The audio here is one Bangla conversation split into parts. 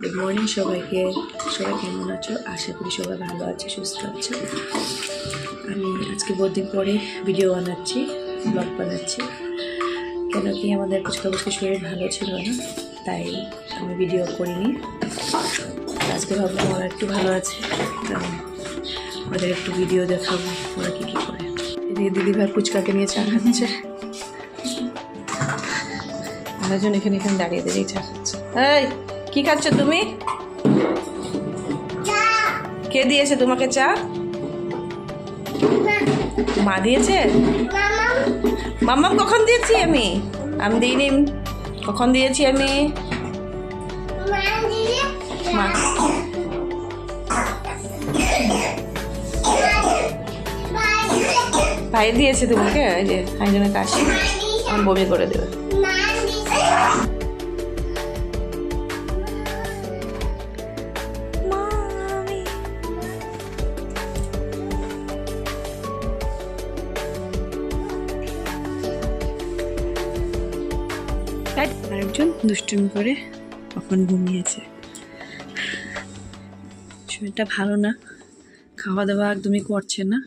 গুড মর্নিং সবাইকে। সবাই কেমন আছো? আশা করি সবাই ভালো আছে, সুস্থ আছো। আমি আজকে বহুত দিন পরে ভিডিও বানাচ্ছি, ব্লগ বানাচ্ছি। কেন কি আমাদের কিছু শরীর ভালো ছিল না, তাই আমি ভিডিও করিনি। আজকে ভাবলাম ওরা একটু ভালো আছে, ওদের একটু ভিডিও দেখাবো ওরা কী কী করে। এদিকে দিদিভাই ফুচকাকে নিয়ে চা খাচ্ছে, আরেকজন এখানে দাঁড়িয়ে দাঁড়িয়ে চা খাচ্ছে। এই কি খাচ্ছ তুমি? কে দিয়েছে তোমাকে চা? মা দিয়েছে? মাম্মা কখন দিয়েছি আমি? আমি দিইনি। কখন দিয়েছি আমি? মা ভাই দিয়েছে তোমাকে? এই যে একজনের কাশি, আমার বমি করে দেবে। আরেকজন দুষ্টুমি করে কখন ঘুমিয়েছে। শরীরটা ভালো না, খাওয়া দাওয়া একদমই করছে না,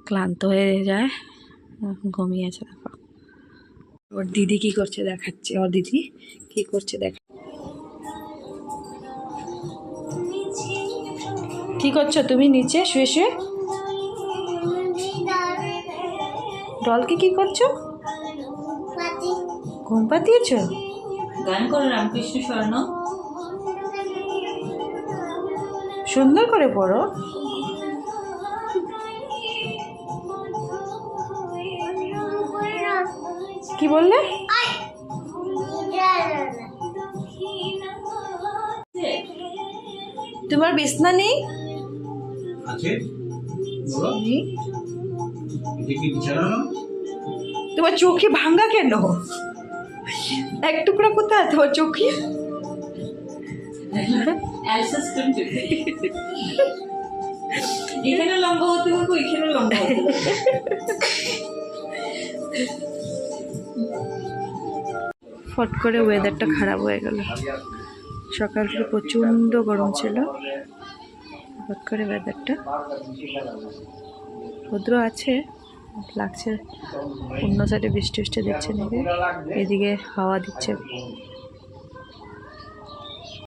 ক্লান্ত হয়ে যায়, ঘুমিয়েছে। দেখো ওর দিদি কি করছে দেখাচ্ছে, ওর দিদি কি করছে দেখা। কি করছো তুমি নিচে শুয়ে শুয়ে? ডলকে কি করছো? ঘুম পাতিয়েছ? গান করো রামকৃষ্ণ স্বর্ণ, সুন্দর করে পড়ো। কি বললে? তোমার বিছনা নেই? তোমার চোখে ভাঙ্গা কেন? এক টুকরা কোথায় তোমার চোখে? এখানে লম্বা হতে হবে, এখানে লম্বা হতে হবে। ফট করে ওয়েদারটা খারাপ হয়ে গেল। সকাল থেকে প্রচণ্ড গরম ছিল, ফট করে ওয়েদারটা, রৌদ্র আছে লাগছে, অন্য সাইডে বৃষ্টি দিচ্ছে নাকি, এদিকে হাওয়া দিচ্ছে